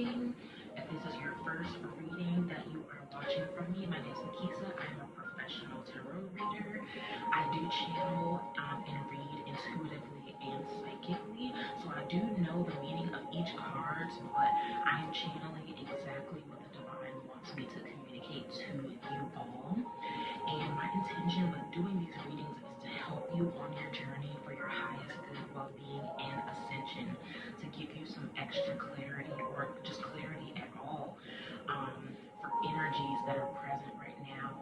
reading. If this is your first reading that you are watching from me, my name is Nikesa. I am a professional tarot reader. I do channel and read intuitively and psychically. So I do know the meaning of each card, but I am channeling exactly what the divine wants me to communicate to you all. And my intention with doing these readings is to help you on your journey for your highest good, well-being, and ascension, to give you some extra clarity or just clarity at all for energies that are present right now,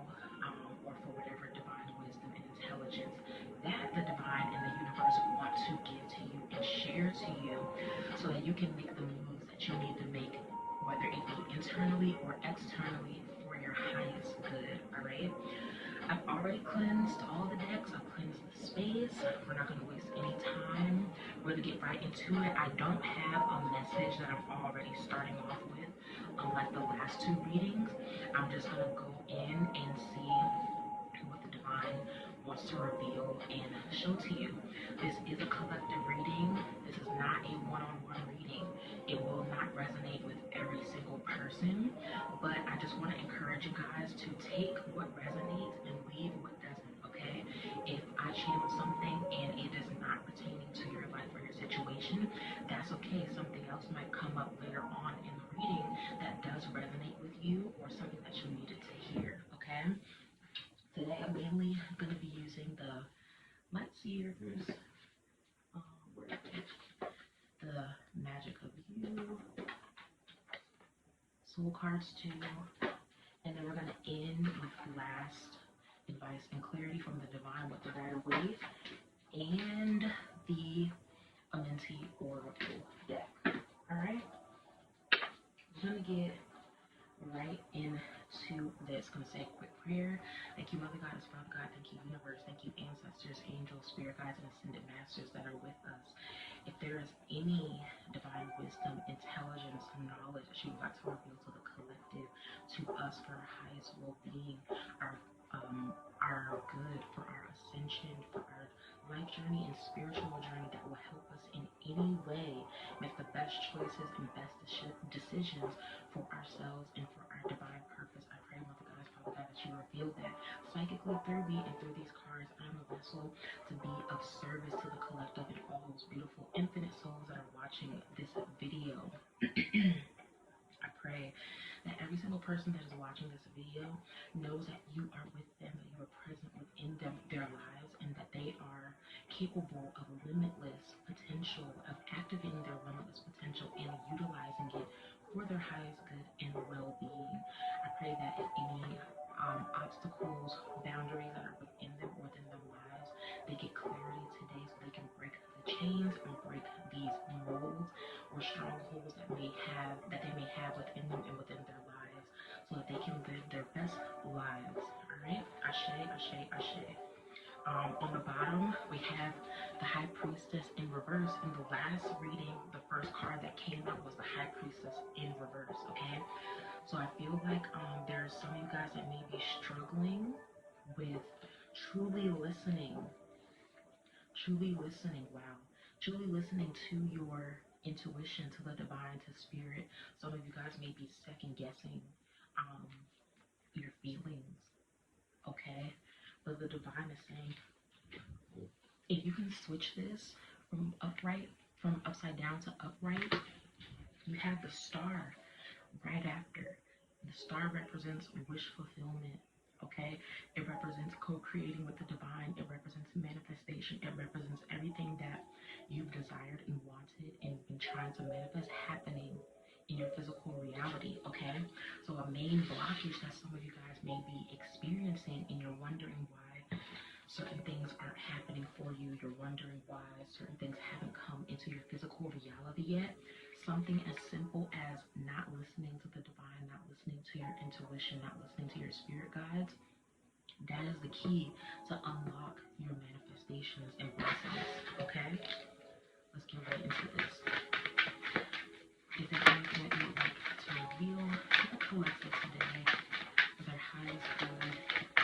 or for whatever divine wisdom and intelligence that the divine and the universe want to give to you and share to you, so that you can make the moves that you need to make, whether it be internally or externally, for your highest good. All right. I've already cleansed all the decks. I've cleansed the space. We're not going to waste any time. We're going to get right into it. I don't have a message that I'm already starting off with, unlike the last two readings. I'm just going to go in and see what the divine wants to reveal and show to you. This is a collective reading. This is not a one-on-one reading. It will not resonate with every single person, but I just want to encourage you guys to take what resonates and leave what doesn't, okay? If I channel something and it is not pertaining to your life or your situation, that's okay. Something else might come up later on in the reading that does resonate with you, or something that you needed to hear, okay? Today I'm mainly going to be using the Light Seers, the Magic of You, Soul Cards too, and then we're going to end with last advice and clarity from the divine with the Rider-Waite and the Amenti Oracle deck. Alright, we're going to get right into this. Going to say a quick prayer. Thank you, Mother Goddess, Father God. Thank you, Universe. Thank you, ancestors, angels, spirit guides, and ascended masters that are with us. If there is any divine wisdom, intelligence, knowledge that you would like to reveal to the collective, to us for our highest well-being, our good, for our ascension, for our life journey and spiritual journey that will help us in any way make the best choices and best decisions for ourselves and for our divine purpose, I pray, Mother Goddess, Father God, that you reveal that psychically through me and through these cards. I'm a vessel to be of service to the collective and all those beautiful infinite souls that are watching this video. I pray that every single person that is watching this video knows that you are with them, that you are present within their lives, and that they are capable of limitless potential, of activating their limitless potential and utilizing it for their highest good and well-being. I pray that if any obstacles, boundaries that are within them, within their lives, they get clarity today so they can break the chains and break these molds or strongholds that they may have within them and within their lives, so that they can live their best lives. All right, Ashe, Ashe, Ashe. On the bottom, we have the High Priestess in reverse. In the last reading, the first card that came up was the High Priestess in reverse, okay? So I feel like there's some of you guys that may be struggling with truly listening, wow, truly listening to your intuition, to the divine, to spirit. Some of you guys may be second guessing your feelings, okay? But the divine is saying, if you can switch this from upside down to upright, you have the star right after. The star represents wish fulfillment, okay? It represents co-creating with the divine. It represents manifestation. It represents everything that you've desired and wanted and been trying to manifest happening in your physical reality, okay? So a main blockage that some of you guys may be experiencing, and you're wondering why certain things aren't happening for you, you're wondering why certain things haven't come into your physical reality yet, something as simple as not listening to the divine, not listening to your intuition, not listening to your spirit guides, that is the key to unlock your manifestations and blessings, okay? Let's get right into this. Is there anything that you would like to reveal to the collective today for their highest good,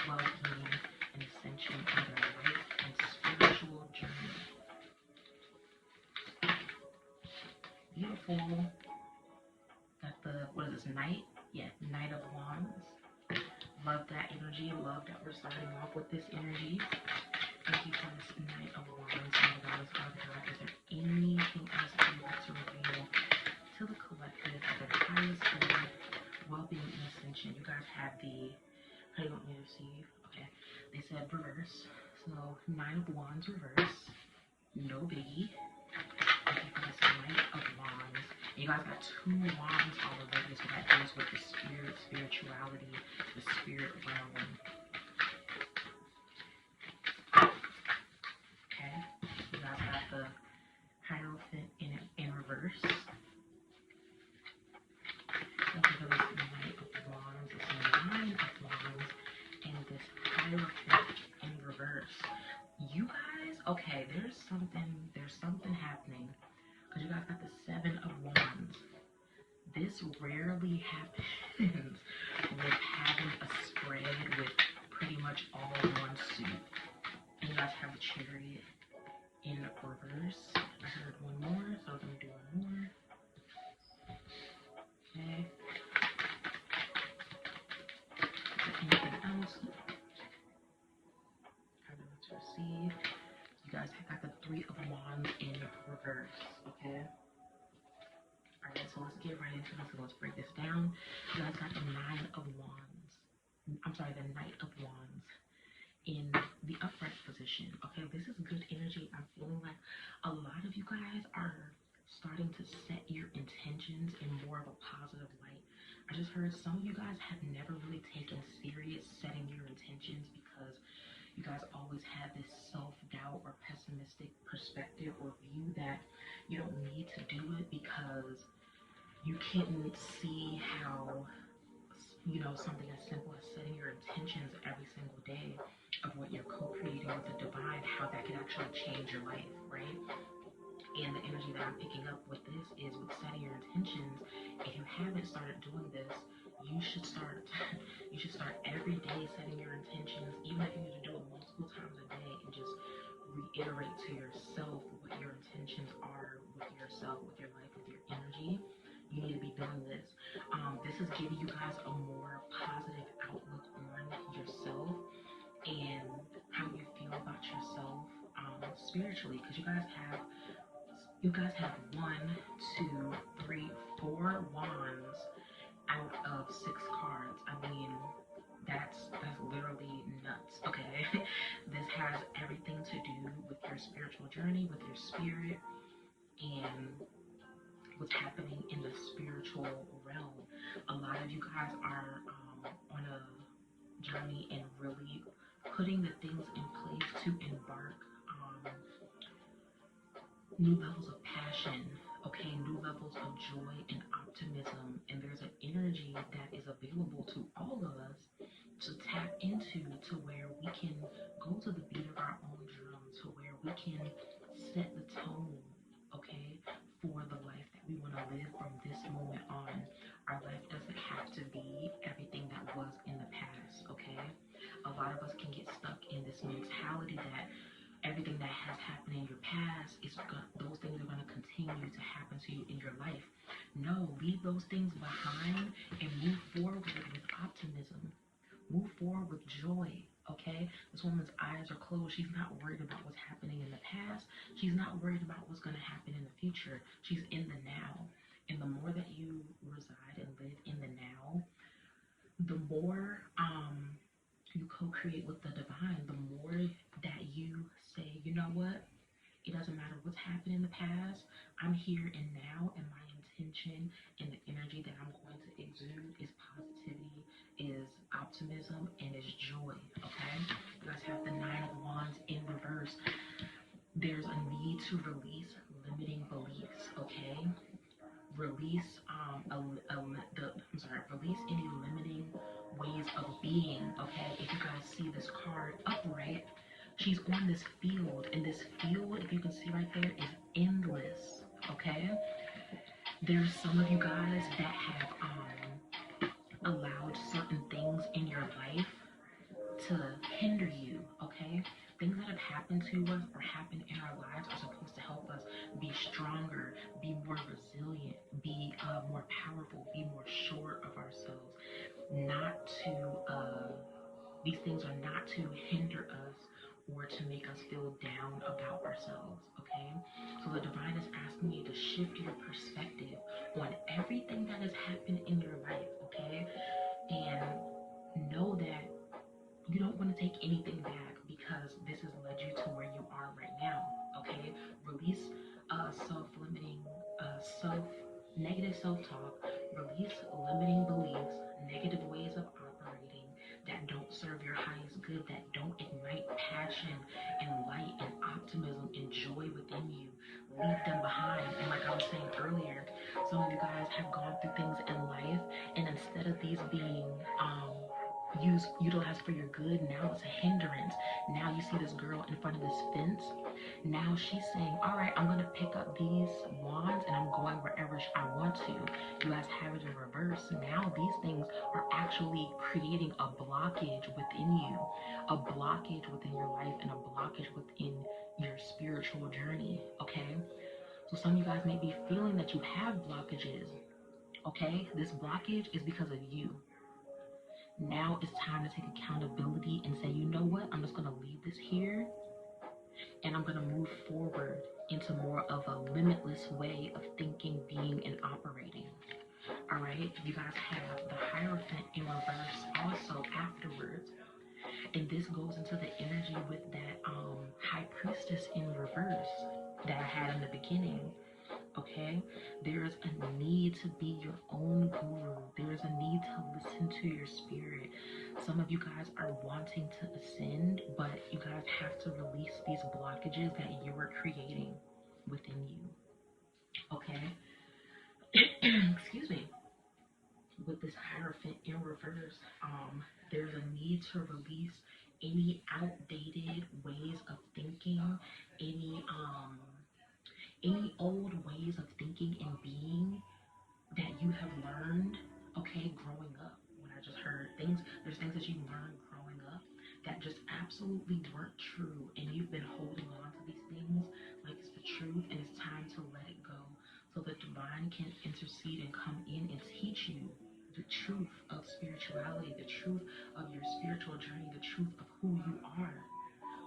well-being, and ascension in their life and spiritual journey? Beautiful. Got this Knight. Yeah, Knight of Wands. Love that energy. Love that we're starting off with this energy. Thank you for this Knight of Wands. Oh God, is there anything else that you want to reveal to the collective of the highest good, well-being, and ascension? You guys have the, how do you want me to receive? Okay, they said reverse. So 9 of Wands reverse. No biggie. Thank you for this Knight of Wands. You guys got 2 wands already, so that deals with the spirit, spirituality, the spirit realm. Okay, you guys got the Hierophant in reverse. Thank you for this Knight of Wands, this 9 of Wands, and this Hierophant in reverse. You guys, okay, there's something happening, because you guys got the 7 of Wands. This rarely happens with having a spread with pretty much all one suit. And you guys have a Chariot in reverse. I heard one more, so I'm gonna do one more. Okay. Is there anything else I want to receive? You guys have got the 3 of Wands in reverse. Okay. Alright, so let's get right into this. So let's break this down. You guys got the 9 of Wands. I'm sorry, the Knight of Wands in the upright position. Okay, this is good energy. I'm feeling like a lot of you guys are starting to set your intentions in more of a positive light. I just heard some of you guys have never really taken serious setting your intentions because you guys always have this self-doubt or pessimistic perspective or view that you don't need to do it because you can't see how, you know, something as simple as setting your intentions every single day of what you're co-creating with the divine, how that can actually change your life, right? And the energy that I'm picking up with this is with setting your intentions. If you haven't started doing this, you should start every day setting your intentions, even if you need to do it multiple times a day, and just reiterate to yourself what your intentions are with yourself, with your life, with your energy. You need to be doing this. This is giving you guys a more positive outlook on yourself and how you feel about yourself spiritually, because you guys have 1, 2, 3, 4 wands out of 6 cards. I mean, that's literally nuts. Okay. This has everything to do with your spiritual journey, with your spirit, and what's happening in the spiritual realm. A lot of you guys are on a journey and really putting the things in place to embark on new levels of passion, okay, new levels of joy and optimism. And there's an energy that is available to all of us to tap into, to where we can go to the beat of our own drum, to where we can set the tone, okay, for the life that we want to live from this moment on. Our life doesn't have to be everything that was in the past, okay? A lot of us can get stuck in this mentality that everything that has happened in your past those things are going to continue to happen to you in your life. No, leave those things behind and move forward with optimism. Move forward with joy, okay? This woman's eyes are closed. She's not worried about what's happening in the past. She's not worried about what's going to happen in the future. She's in the now. And the more that you reside and live in the now, the more you co-create with the divine, the more that you say, you know what? It doesn't matter what's happened in the past. I'm here and now, and my intention and the energy that I'm going to exude is positivity, is optimism, and is joy, okay? You guys have the 9 of Wands in reverse. There's a need to release limiting beliefs, okay? Release release any limiting ways of being, okay? If you guys see this card upright, she's on this field, and this field, if you can see right there, is endless, okay? There's some of you guys that have allowed certain things in your life to hinder you, okay? Things that have happened to us or happened in our lives are supposed to help us be stronger, be more resilient, be more powerful, be more These things are not to hinder us or to make us feel down about ourselves, okay? So the divine is asking you to shift your perspective on everything that has happened in your life, okay? And know that you don't want to take anything back because this has led you to where you are right now, okay? Release self-limiting, negative self-talk, release limiting beliefs, negative ways of operating that don't serve your highest good, that don't ignite passion and light and optimism and joy within you. Leave them behind. And like I was saying earlier, some of you guys have gone through things in life, and instead of these being utilized for your good, now it's a hindrance. Now you see this girl in front of this fence. Now she's saying, all right, I'm going to pick up these wands and I'm going wherever I want to. You guys have it in reverse. Now these things are actually creating a blockage within you, a blockage within your life, and a blockage within your spiritual journey, okay? So some of you guys may be feeling that you have blockages, okay? This blockage is because of you. Now it's time to take accountability and say, you know what? I'm just going to leave this here and I'm going to move forward into more of a limitless way of thinking, being, and operating. All right? You guys have the Hierophant in reverse also afterwards. And this goes into the energy with that High Priestess in reverse that I had in the beginning. Okay, there's a need to be your own guru. There's a need to listen to your spirit. Some of you guys are wanting to ascend, but you guys have to release these blockages that you are creating within you. Okay, excuse me. With this Hierophant in reverse, there's a need to release any outdated ways of thinking, any old ways of thinking and being that you have learned, okay, growing up. When I just heard things, there's things that you learned growing up that just absolutely weren't true, and you've been holding on to these things like it's the truth, and it's time to let it go so the divine can intercede and come in and teach you the truth of spirituality, the truth of your spiritual journey, the truth of who you are,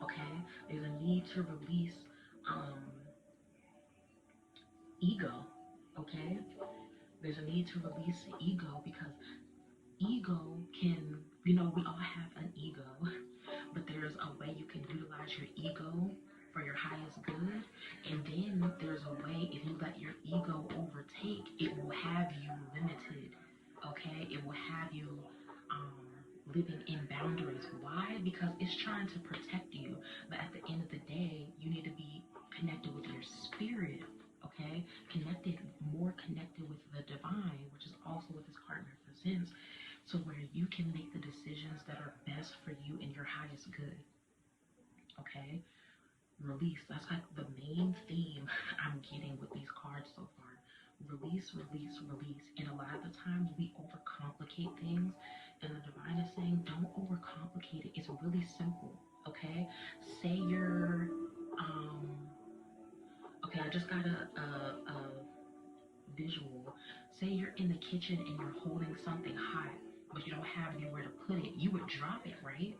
okay? There's a need to release ego, okay? There's a need to release the ego because ego can, we all have an ego, but there's a way you can utilize your ego for your highest good. And then there's a way, if you let your ego overtake, it will have you limited, okay? It will have you living in boundaries. Why? Because it's trying to protect you. But at the end of the day, you need to be connected with your spirit, okay? More connected with the divine, which is also what this card represents, so where you can make the decisions that are best for you and your highest good, okay? Release, that's like the main theme I'm getting with these cards so far. Release, release, release. And a lot of the times we overcomplicate things, and the divine is saying, don't overcomplicate it. It's really simple, okay? Say you're, okay, I just got a visual. Say you're in the kitchen and you're holding something hot, but you don't have anywhere to put it. You would drop it, right?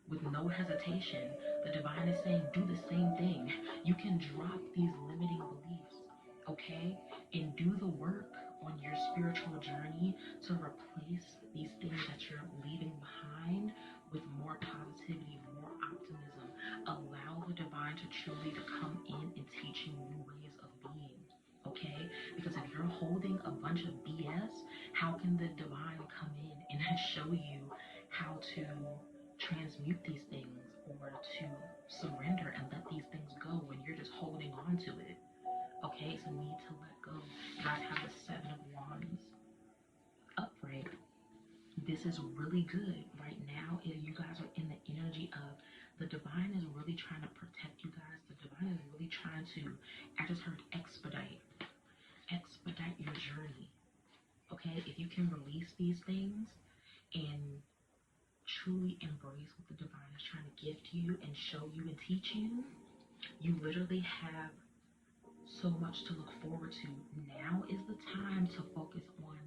With no hesitation. The divine is saying, do the same thing. You can drop these limiting beliefs, okay? And do the work on your spiritual journey to replace these things that you're leaving behind with more positivity, more optimism. Allow the divine to truly to come in and teach you new ways of being, okay? Because if you're holding a bunch of BS, how can the divine come in and show you how to transmute these things or to surrender and let these things go when you're just holding on to it? Okay, it's a need to let go. You guys have the Seven of Wands upright. This is really good right now. If you guys are in the energy of the divine is really trying to protect you guys. The divine is really trying to, I just heard expedite your journey. Okay, if you can release these things and truly embrace what the divine is trying to give to you and show you and teach you, you literally have so much to look forward to. Now is the time to focus on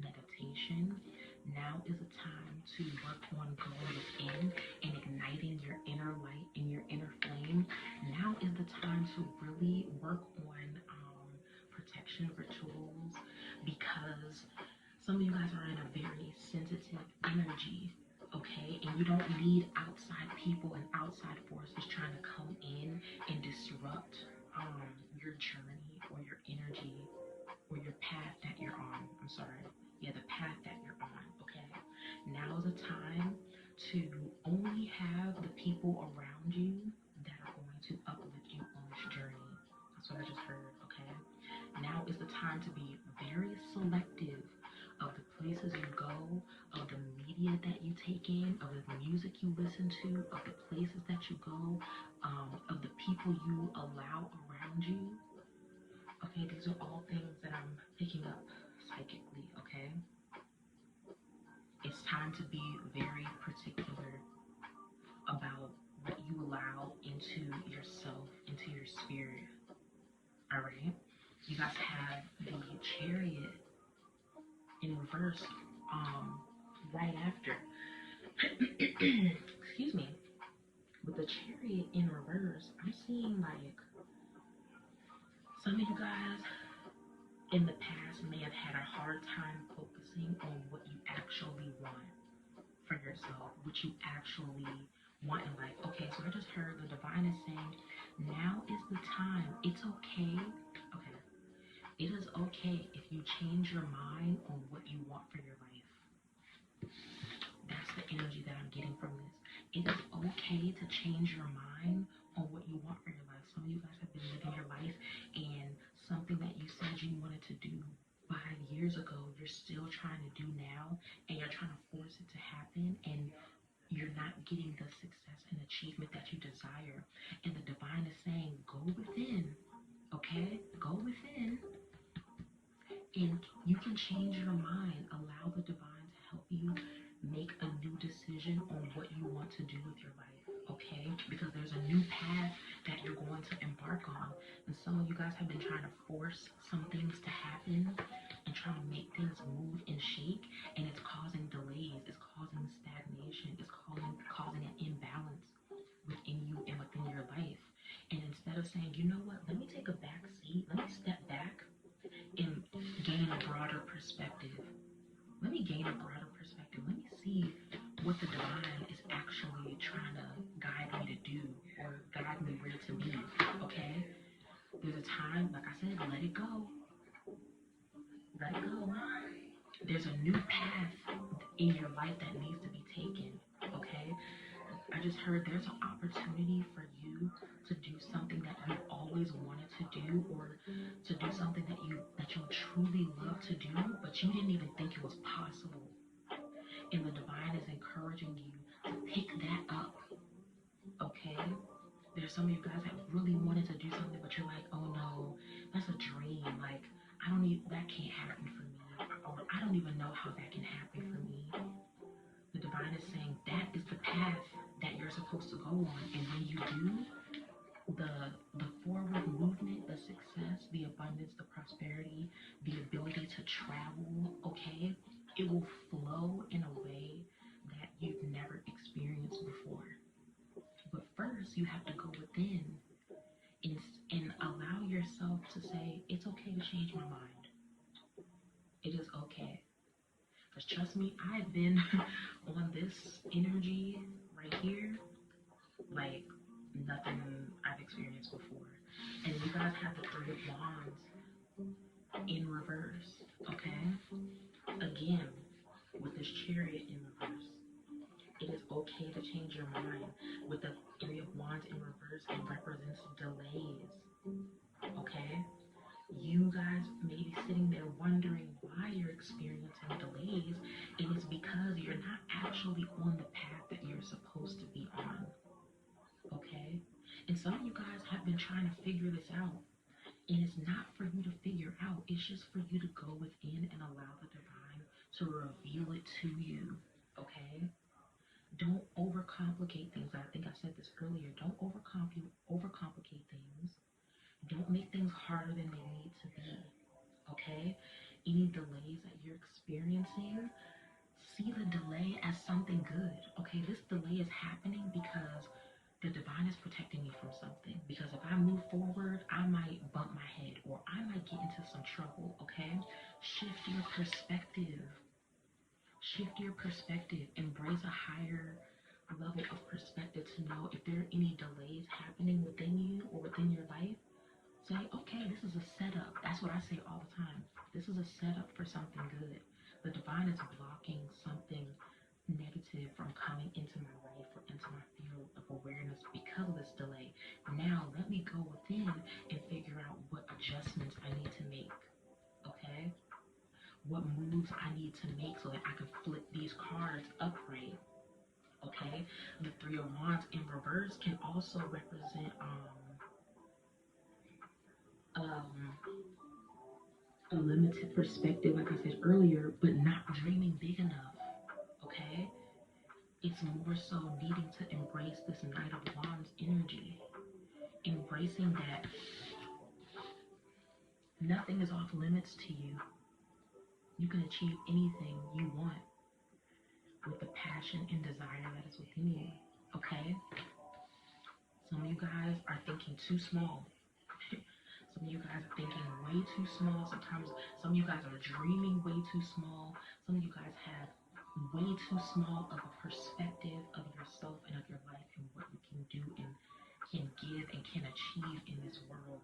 meditation. now is the time to work on going within and igniting your inner light and your inner flame. Now is the time to really work on protection rituals, because some of you guys are in a very sensitive energy, okay? And you don't need outside people and outside forces trying to come in and disrupt your journey or your energy or your path that you're on. I'm sorry. Yeah, the path that you're on, okay? Now is the time to only have the people around you that are going to uplift you on this journey. That's what I just heard, okay? Now is the time to be very selective of the places you go, of the media that you take in, of the music you listen to, of the places that you go, of the people you allow around you. Okay, these are all things that I'm picking up psychically, okay? It's time to be very particular about what you allow into yourself, into your spirit, all right? You guys have the Chariot in reverse right after. Excuse me. With the Chariot in reverse, I'm seeing like some of you guys in the past may have had a hard time focusing on what you actually want for yourself, what you actually want in life. Okay, so I just heard the divine is saying, now is the time. It's okay. Okay. It is okay if you change your mind on what you want for your life. That's the energy that I'm getting from this. It is okay to change your mind on what you want for your life. Some of you guys have been living your life, and something that you said you wanted to do 5 years ago, you're still trying to do now, and you're trying to force it to happen, and you're not getting the success and achievement that you desire. And the divine is saying, go within, okay? Go within, and you can change your mind. Allow the divine to help you make a new decision on what you want to do with your life, okay? Because there's a new path that you're going to embark on. And some of you guys have been trying to force some things to happen and trying to make things move and shake, and it's causing delays, it's causing stagnation, it's causing an imbalance within you and within your life. And instead of saying, you know what, let me take a back seat, let me step back and gain a broader perspective. Let me gain a broader perspective. Let me see what the divine is actually trying to guide me to do or guide me where to be, okay? There's a time, like I said, let it go. Let it go. There's a new path in your life that needs to be taken, okay? I just heard there's an opportunity for you to do something that you always wanted to do, or to do something that you truly love to do, but you didn't even think it was possible. And the divine is encouraging you to pick that up, okay? There's some of you guys that really wanted to do something, but you're like, oh no, that's a dream. Like, that can't happen for me, or I don't even know how that can happen for me. The divine is saying that is the path that you're supposed to go on, and when you do, the forward movement, the success, the abundance, the prosperity, the ability to travel, okay, it will flow in a way that you've never experienced before. But first, you have to go within and allow yourself to say, it's okay to change my mind. It is okay. Because trust me, I've been on this energy right here like nothing I've experienced before. And you guys have the Three of Wands in reverse, okay? Again, with this Chariot in reverse, it is okay to change your mind. With the Three of Wands in reverse, it represents delays, okay? You guys may be sitting there wondering why you're experiencing delays, and it's because you're not actually on the path that you're supposed to be on, okay? And some of you guys have been trying to figure this out, and it's not for you to figure out, it's just for you to go within and allow the divine to reveal it to you, okay? Don't overcomplicate things. I think I said this earlier. Don't overcomplicate things. Don't make things harder than they need to be, okay? Any delays that you're experiencing, see the delay as something good. Okay, this delay is happening because the divine is protecting me from something. Because if I move forward, I might bump my head or I might get into some trouble. Okay, shift your perspective. Shift your perspective. Embrace a higher level of perspective to know if there are any delays happening within you or within your life. Say, okay, this is a setup. That's what I say all the time. This is a setup for something good. The divine is blocking something negative from coming into my life or into my field of awareness because of this delay. Now let me go within and figure out what adjustments I need to make. Okay? What moves I need to make so that I can flip these cards upright. Okay? The Three of Wands in reverse can also represent a limited perspective, like I said earlier, but not dreaming big enough. Okay? It's more so needing to embrace this Knight of Wands energy. Embracing that nothing is off limits to you. You can achieve anything you want with the passion and desire that is within you. Okay? Some of you guys are thinking too small. Some of you guys are thinking way too small. Sometimes some of you guys are dreaming way too small. Some of you guys have way too small of a perspective of yourself and of your life and what you can do and can give and can achieve in this world.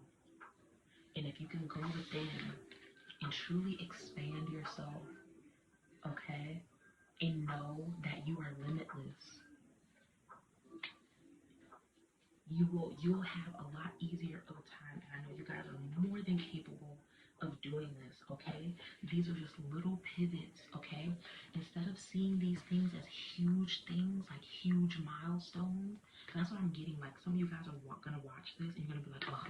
And if you can go within and truly expand yourself, okay, and know that you are limitless, you'll have a lot easier of a time. And I know you guys are more than capable of doing this, okay? These are just little pivots, okay? Instead of seeing these things as huge things, like huge milestones, that's what I'm getting. Like, some of you guys are gonna watch this and you're gonna be like, oh,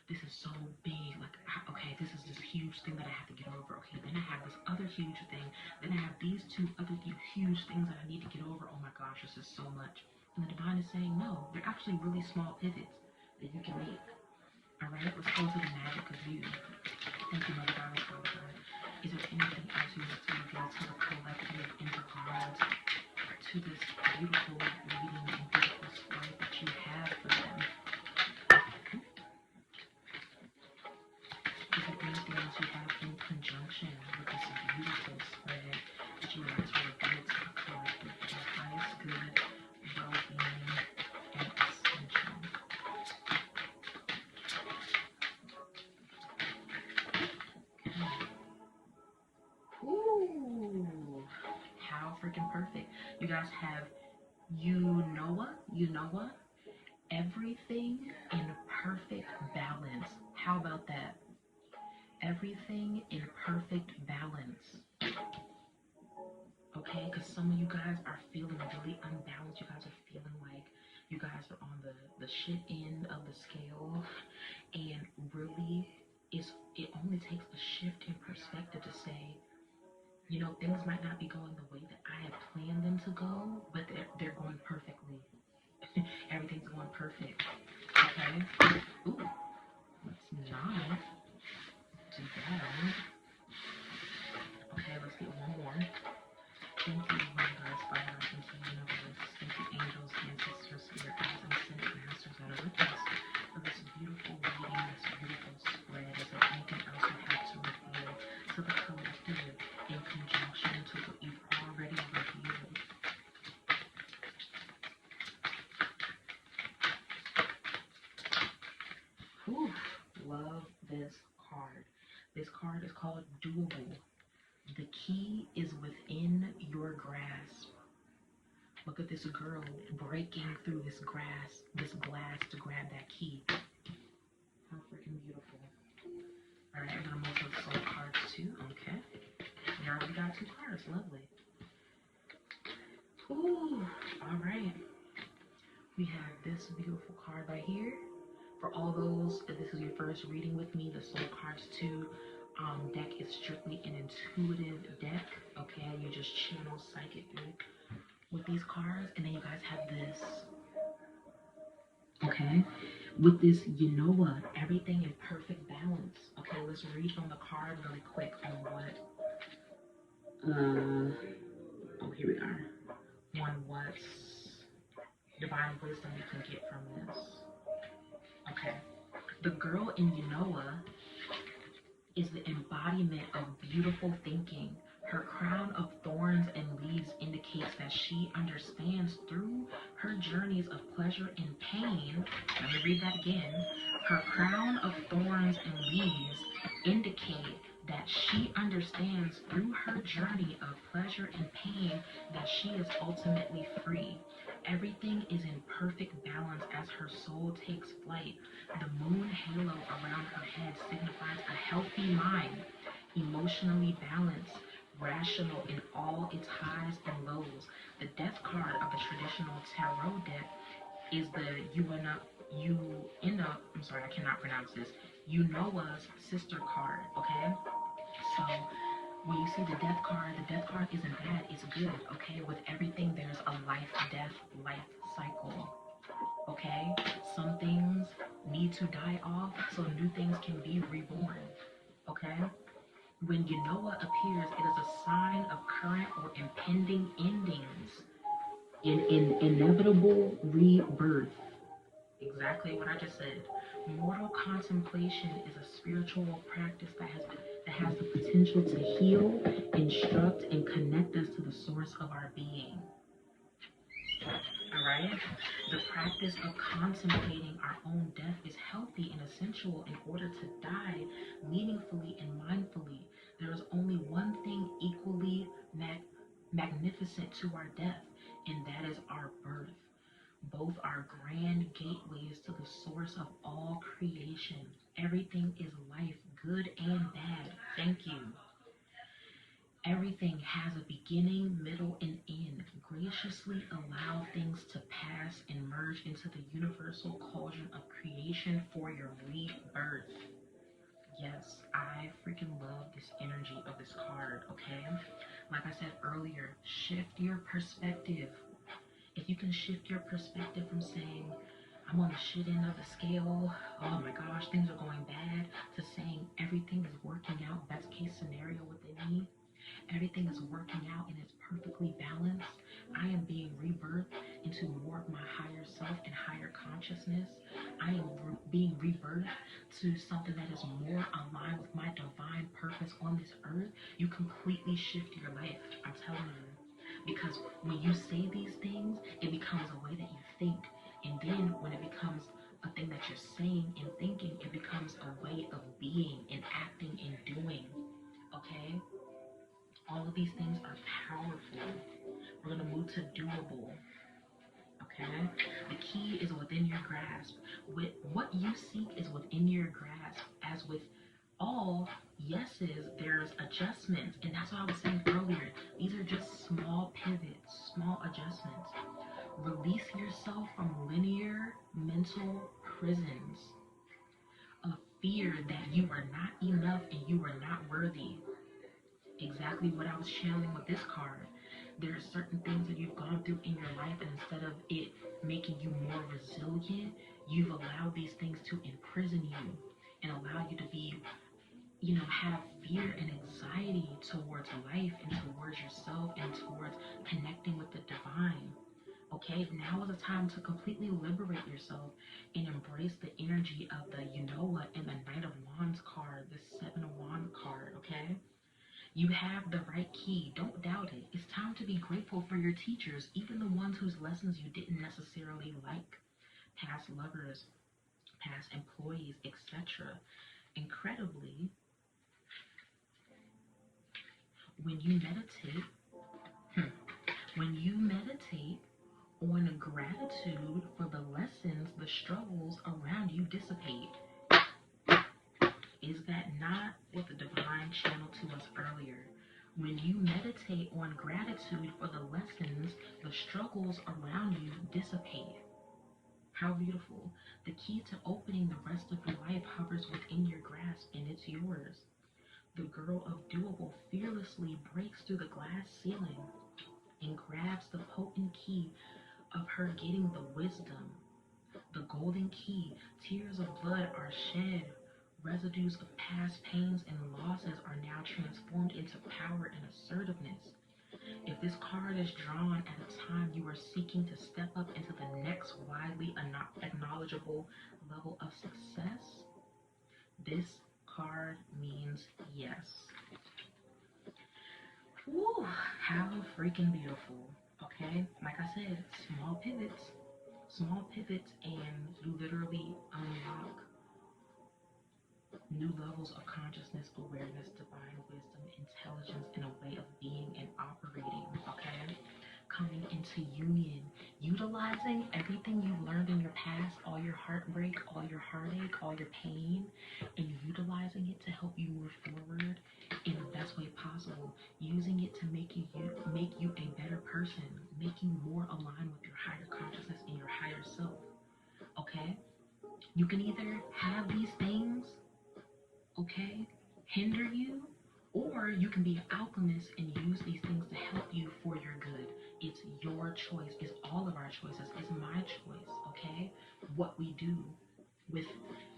this is so big. Like, okay, this is this huge thing that I have to get over. Okay, then I have this other huge thing. Then I have these two other huge things that I need to get over. Oh my gosh, this is so much. And the divine is saying, no, they're actually really small pivots that you can make. All right, let's go to the magic of you. Thank you, Mother God, Father God. Is there anything else you want to reveal to the collective in regards to this beautiful reading and beautiful spread that you have for them? Is there anything else you have in conjunction with this beautiful spread that you would like to reveal to the collective for their highest good, well-being, and ascension? Ooh, how freaking perfect. You guys have you know what? Everything in perfect balance. How about that? Everything in perfect balance. Okay, because some of you guys are feeling really unbalanced. You guys are feeling like you guys are on the shit end of the scale, and really it only takes a shift in perspective to say, you know, things might not be going the way that I had planned them to go, but they're going perfectly. Everything's going perfect. Okay? Ooh, let's not do that. Okay, let's get one more. Thank you, Holy God, Father, thank you, Universe, thank you, angels, ancestors, spirit guides, and ascended masters that are with us for this beautiful reading, this beautiful spread. Is there anything else you have to reveal to the collective in conjunction to what you've already revealed? Whew, love this card. This card is called Doable. The key is within your grasp. Look at this girl breaking through this glass to grab that key. How freaking beautiful. Alright, I'm gonna move to the soul cards too. Okay. We already got two cards. Lovely. Ooh, alright. We have this beautiful card right here. For all those, if this is your first reading with me, the soul cards 2 deck is strictly an intuitive deck. Okay, you just channel psychically with these cards, and then you guys have this. Okay, with this, you know what? Everything in perfect balance. Okay, let's read on the card really quick on what. here we are. On what divine wisdom we can get from this. Okay. The girl in Unoa is the embodiment of beautiful thinking. Her crown of thorns and leaves indicates that she understands through her journeys of pleasure and pain. Let me read that again. Her crown of thorns and leaves indicate that she understands through her journey of pleasure and pain that she is ultimately free. Everything is in perfect balance as her soul takes flight. The moon halo around her head signifies a healthy mind, emotionally balanced, rational in all its highs and lows. The death card of the traditional tarot deck is the Unoa's sister card, okay? So when you see the death card isn't bad, it's good, okay? With everything, there's a life-death life cycle, okay? Some things need to die off so new things can be reborn, okay? When Unoa appears, it is a sign of current or impending endings, in inevitable rebirth. Exactly what I just said. Mortal contemplation is a spiritual practice that has the potential to heal, instruct, and connect us to the source of our being. All right? The practice of contemplating our own death is healthy and essential in order to die meaningfully and mindfully. There is only one thing equally magnificent to our death, and that is our birth. Both are grand gateways to the source of all creation. Everything is life, good and bad. Thank you. Everything has a beginning, middle, and end. Graciously allow things to pass and merge into the universal cauldron of creation for your rebirth. Yes, I freaking love this energy of this card, okay? Like I said earlier, shift your perspective. If you can shift your perspective from saying, I'm on the shit end of the scale, oh my gosh, things are going bad, to saying everything is working out, best case scenario within me, everything is working out and it's perfectly balanced. I am being rebirthed into more of my higher self and higher consciousness. I am being rebirthed to something that is more aligned with my divine purpose on this earth. You completely shift your life, I'm telling you. Because when you say these things, it becomes a way that you think. And then when it becomes a thing that you're saying and thinking, it becomes a way of being and acting and doing. Okay? All of these things are powerful. We're going to move to doable. Okay? The key is within your grasp. What you seek is within your grasp. As with all yeses, there's adjustments. And that's what I was saying earlier. These are just small pivots, small adjustments. Release yourself from linear mental prisons of fear that you are not enough and you are not worthy. Exactly what I was channeling with this card. There are certain things that you've gone through in your life, and instead of it making you more resilient, you've allowed these things to imprison you and allow you to be, have fear and anxiety towards life and towards yourself and towards connecting with the divine. Okay, now is the time to completely liberate yourself and embrace the energy of the Unoa and the Knight of Wands card, the Seven of Wands card, okay? You have the right key. Don't doubt it. It's time to be grateful for your teachers, even the ones whose lessons you didn't necessarily like. Past lovers, past employees, etc. Incredibly, when you meditate on gratitude for the lessons, the struggles around you dissipate. Is that not what the divine channeled to us earlier? When you meditate on gratitude for the lessons, the struggles around you dissipate. How beautiful. The key to opening the rest of your life hovers within your grasp, and it's yours. The girl of doable fearlessly breaks through the glass ceiling and grabs the potent key of her getting the wisdom. The golden key. Tears of blood are shed. Residues of past pains and losses are now transformed into power and assertiveness. If This card is drawn at a time you are seeking to step up into the next widely acknowledgeable level of success. This card means yes. Woo, how freaking beautiful. Okay, like I said, small pivots, and you literally unlock new levels of consciousness, awareness, divine wisdom, intelligence, and a way of being and operating, okay? Coming into union, utilizing everything you've learned in your past, all your heartbreak, all your heartache, all your pain, and utilizing it to help you move forward in the best way possible, using it to make you a better person, make you more aligned with your higher consciousness and your higher self, okay? You can either have these things, okay, hinder you, or you can be an alchemist and use these things to help you for your good. It's your choice. It's all of our choices. It's my choice, okay? What we do with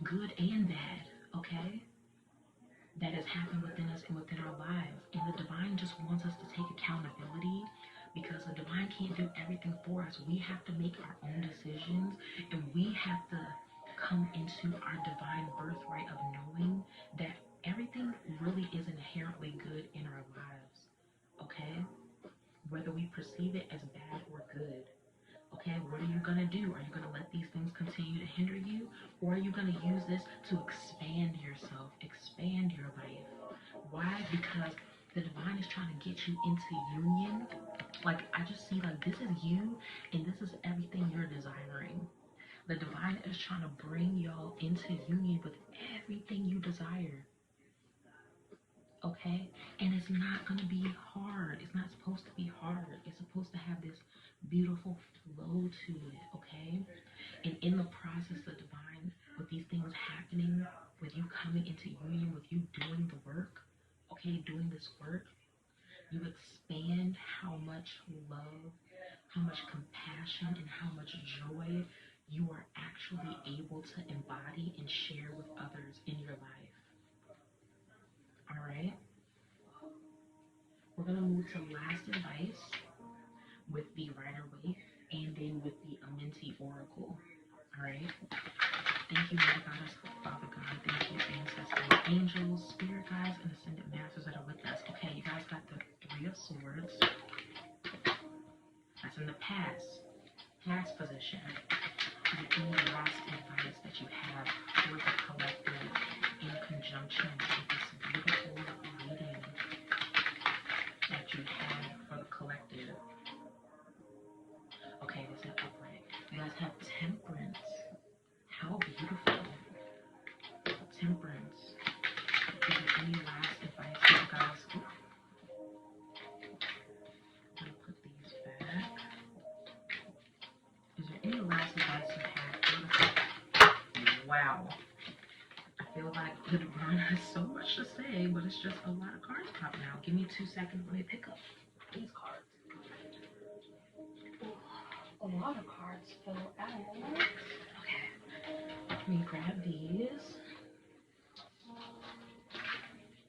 good and bad, okay? That has happened within us and within our lives. And the divine just wants us to take accountability, because the divine can't do everything for us. We have to make our own decisions, and we have to come into our divine birthright of knowing that everything really is inherently good in our lives, okay? Whether we perceive it as bad or good, okay? What are you going to do? Are you going to let these things continue to hinder you, or are you going to use this to expand yourself, expand your life? Why? Because the divine is trying to get you into union. Like, I just see, like, this is you, and this is everything you're desiring. The divine is trying to bring y'all into union with everything you desire, okay? And it's not going to be hard. It's not supposed to be hard. It's supposed to have this beautiful flow to it, okay? And in the process, the divine, with these things happening, with you coming into union, with you doing the work, okay, doing this work, you expand how much love, how much compassion, and how much joy you are actually able to embody and share with others in your life. All right? We're going to move to last advice with the Rider-Waite and then with the Amenti Oracle. All right? Thank you, Mother Goddess, Father God. Thank you, ancestors, angels, spirit guides, and ascended masters that are with us. Okay, you guys got the Three of Swords. That's in the past position. Any last advice that you have for the collective in conjunction with this beautiful reading that you have for the collective? Okay, this is upright. You guys have Temperance. How beautiful. Temperance. Is there any last advice for you guys? I'm going to put these back. Is there any last advice you have? Wow. I feel like the divine has so much to say, but it's just a lot of cards pop now. Give me 2 seconds. Let me pick up these cards. A lot of cards fell out. Okay. Let me grab these.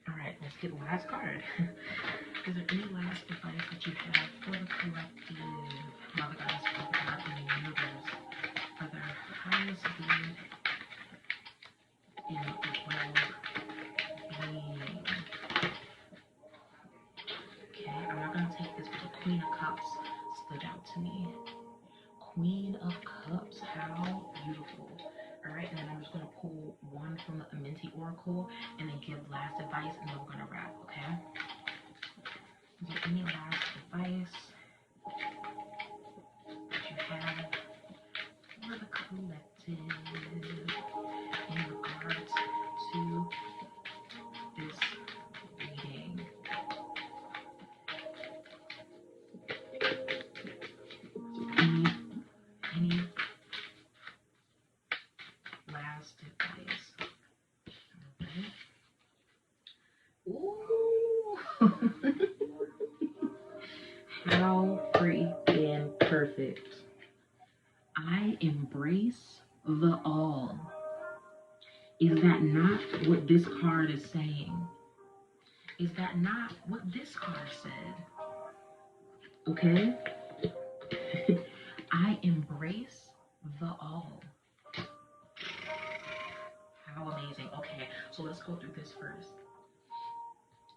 Alright, let's get the last card. Is there any last advice that you have for the collective? Mother Goddess, Father God, in the universe, for their highest good and well-being. Okay, I'm not going to take this, but the Queen of Cups stood out to me. Queen of Cups, how beautiful. Alright, and then I'm just going to pull one from the Amenti Oracle and then give last advice, and then we're going to wrap, okay? Is there any last advice that you have for the collective in regards to this reading? Any last advice? Alright. Ooh! How freaking perfect. I embrace the all. Is that not what this card is saying? Is that not what this card said? Okay? I embrace the all. How amazing. Okay, so let's go through this first.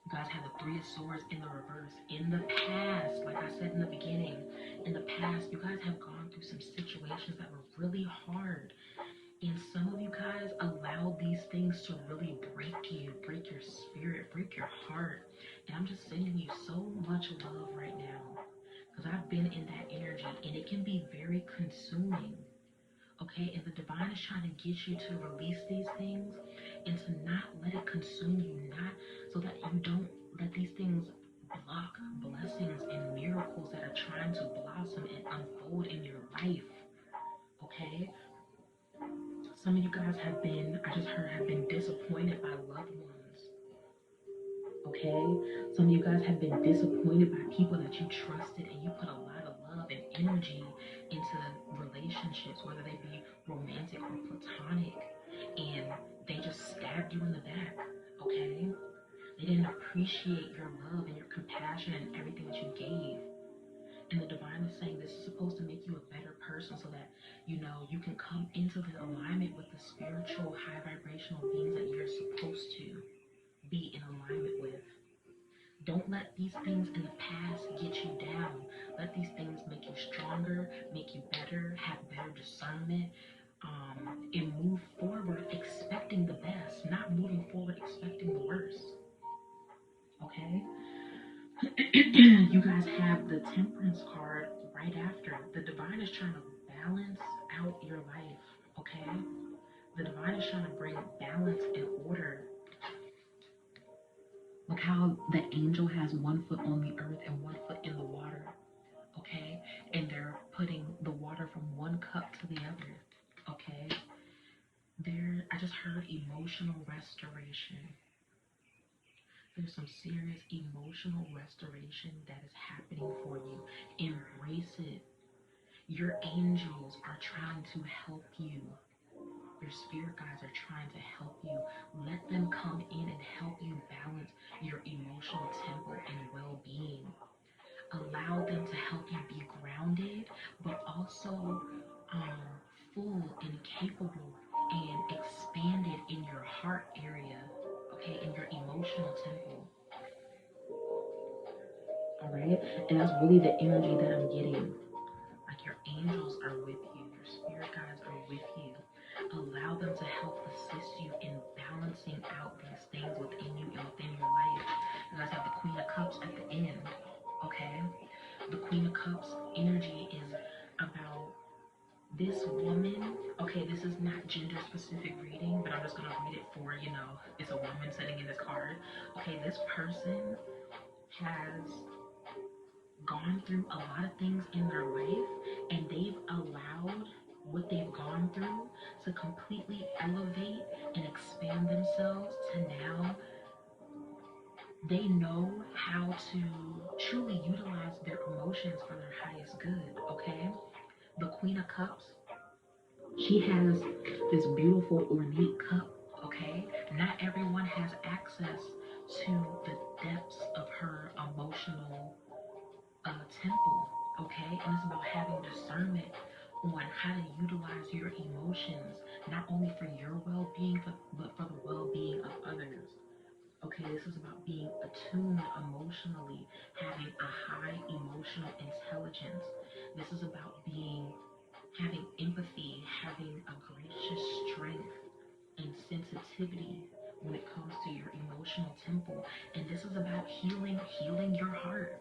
You guys have the Three of Swords in the reverse. In the past, like I said in the beginning, in the past, you guys have gone through some situations that were really hard. And some of you guys allowed these things to really break you, break your spirit, break your heart. And I'm just sending you so much love right now, because I've been in that energy and it can be very consuming. Okay, and the divine is trying to get you to release these things and to not let it consume you, not so that you don't let these things block blessings and miracles that are trying to blossom and unfold in your life. Okay, some of you guys have been, I just heard, have been disappointed by loved ones. Okay, some of you guys have been disappointed by people that you trusted and you put a lot of love and energy into relationships, whether they be romantic or platonic, and they just stabbed you in the back. Okay, they didn't appreciate your love and your compassion and everything that you gave. And the divine is saying this is supposed to make you a better person so that, you know, you can come into the alignment with the spiritual high vibrational beings that you're supposed to be in alignment with. Don't let these things in the past get you down. Let these things make you stronger, make you better, have better discernment, and move forward expecting the best, not moving forward expecting the worst. Okay? You guys have the Temperance card right after. The divine is trying to balance out your life. Okay? The divine is trying to bring balance and order. Look how the angel has one foot on the earth and one foot in the water, okay? And they're putting the water from one cup to the other, okay? I just heard emotional restoration. There's some serious emotional restoration that is happening for you. Embrace it. Your angels are trying to help you. Your spirit guides are trying to help you. Let them come in and help you balance your emotional tempo and well-being. Allow them to help you be grounded, but also full and capable and expanded in your heart area, okay, in your emotional tempo. All right, and that's really the energy that I'm getting. Like your angels are with you, your spirit guides are with you. Allow them to help assist you in balancing out these things within you and within your life. You guys have the Queen of Cups at the end, okay? The Queen of Cups energy is about this woman. Okay, this is not gender specific reading, but I'm just gonna read it for, you know, it's a woman sitting in this card. Okay, this person has gone through a lot of things in their life and they've allowed what they've gone through to completely elevate and expand themselves to now they know how to truly utilize their emotions for their highest good, okay? The Queen of Cups, she has this beautiful ornate cup, okay? Not everyone has access to the depths of her emotional temple, okay? And it's about having discernment on how to utilize your emotions, not only for your well-being, but for the well-being of others. Okay, this is about being attuned emotionally, having a high emotional intelligence. This is about having empathy, having a gracious strength and sensitivity when it comes to your emotional temple. And this is about healing your heart,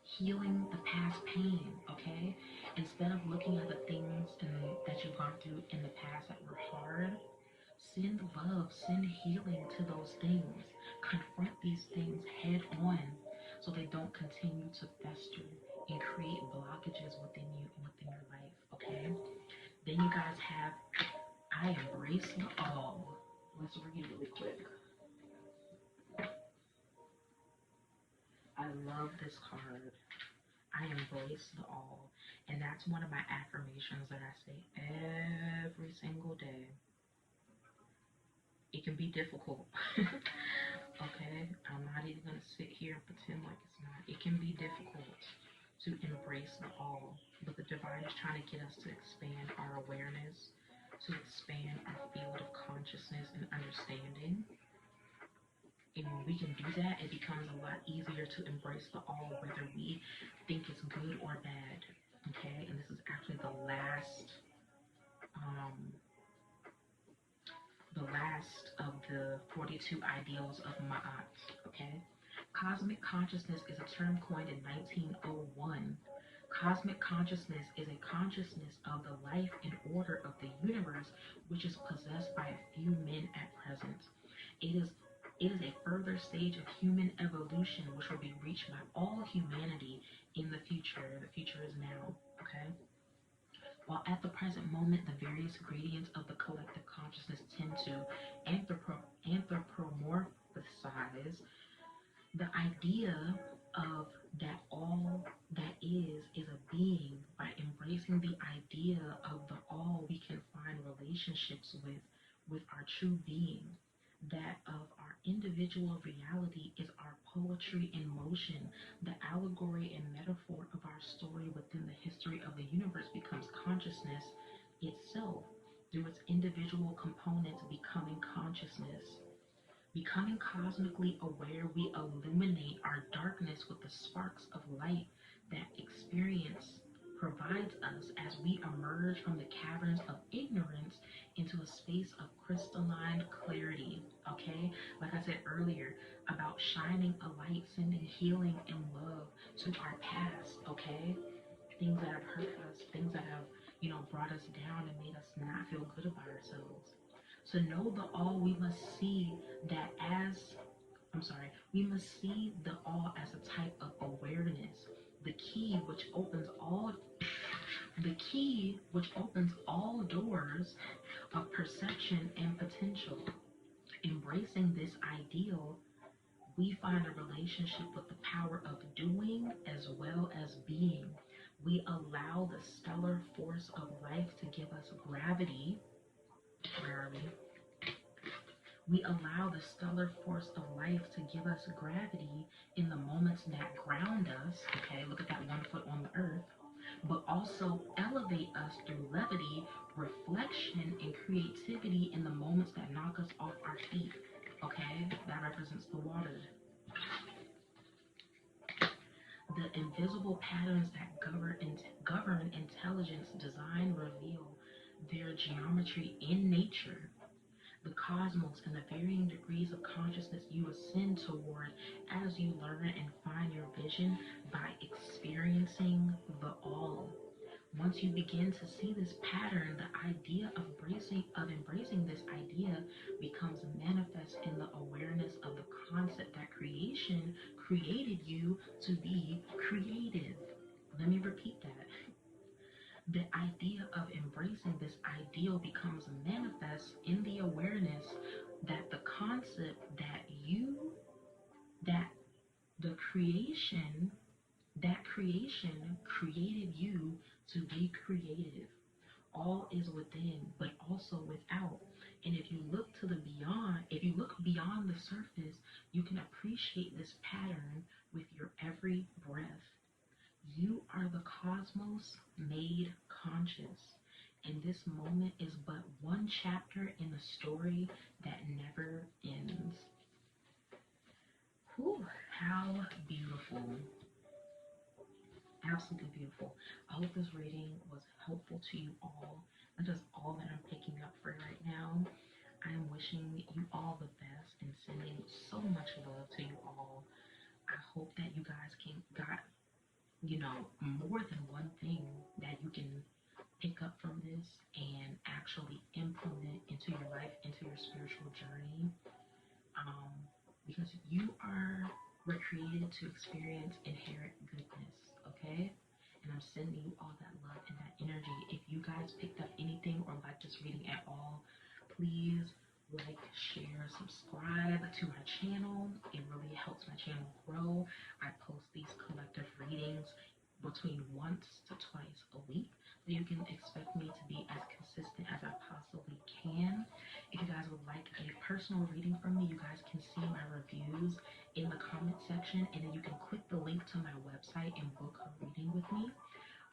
healing the past pain, okay? Instead of looking at the things that you've gone through in the past that were hard, send love, send healing to those things. Confront these things head on so they don't continue to fester and create blockages within you and within your life, okay? Then you guys have I embrace the all. Let's read really quick. I love this card. I embrace the all. And that's one of my affirmations that I say every single day. It can be difficult. Okay, I'm not even going to sit here and pretend like it's not. It can be difficult to embrace the all. But the divine is trying to get us to expand our awareness, to expand our field of consciousness and understanding. And when we can do that, it becomes a lot easier to embrace the all, whether we think it's good or bad. Okay, and this is actually the last of the 42 ideals of Ma'at. Okay, cosmic consciousness is a term coined in 1901. Cosmic consciousness is a consciousness of the life and order of the universe, which is possessed by a few men at present. It is a further stage of human evolution which will be reached by all humanity in the future. The future is now, okay? While at the present moment, the various gradients of the collective consciousness tend to anthropomorphize the idea of that all that is a being. By embracing the idea of the all, we can find relationships with our true being. That of our individual reality is our poetry in motion. The allegory and metaphor of our story within the history of the universe becomes consciousness itself through its individual components becoming consciousness. Becoming cosmically aware, we illuminate our darkness with the sparks of light that experience provides us as we emerge from the caverns of ignorance into a space of crystalline clarity. Okay, like I said earlier about shining a light, sending healing and love to our past. Okay, things that have hurt us, things that have brought us down and made us not feel good about ourselves. To know the all, we must see the all as a type of awareness, the key which opens all doors of perception and potential. Embracing this ideal, we find a relationship with the power of doing as well as being. We allow the stellar force of life to give us gravity. Where are we? We allow the stellar force of life to give us gravity in the moments that ground us. Okay, look at that 1 foot on the earth. But also elevate us through levity, reflection, and creativity in the moments that knock us off our feet. Okay, that represents the water. The invisible patterns that govern intelligence design reveal their geometry in nature. The cosmos and the varying degrees of consciousness you ascend toward as you learn and find your vision by experiencing the all. Once you begin to see this pattern, the idea of embracing this idea becomes manifest in the awareness of the concept that creation created you to be creative. Let me repeat that. The idea of embracing this ideal becomes manifest in the awareness that the concept that the creation created you to be creative. All is within, but also without. And if you look beyond the surface, you can appreciate this pattern with your every breath. You are the cosmos made conscious, and this moment is but one chapter in a story that never ends. Whew, how beautiful. Absolutely beautiful. I hope this reading was helpful to you all. That is all that I'm picking up for right now. I am wishing you all the best and sending so much love to you all. I hope that you guys got more than one thing that you can pick up from this and actually implement into your life, into your spiritual journey. Because we're created to experience inherent goodness, okay? And I'm sending you all that love and that energy. If you guys picked up anything or liked this reading at all, please like, share, subscribe to my channel. It really helps my channel grow. I post these collective readings between once to twice a week. So you can expect me to be as consistent as I possibly can. If you guys would like a personal reading from me, you guys can see my reviews in the comment section, and then you can click the link to my website and book a reading with me.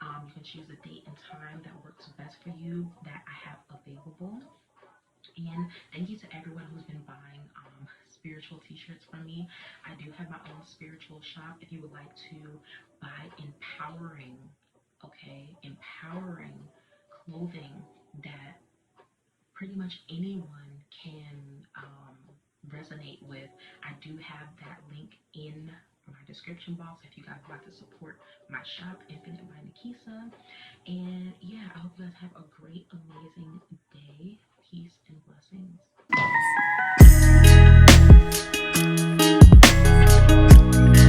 You can choose a date and time that works best for you that I have available. And thank you to everyone who's been buying spiritual t-shirts from me. I do have my own spiritual shop. If you would like to buy empowering clothing that pretty much anyone can resonate with, I do have that link in my description box if you guys would like to support my shop, Infinite by Nikesa. And yeah, I hope you guys have a great, amazing day. Peace and blessings.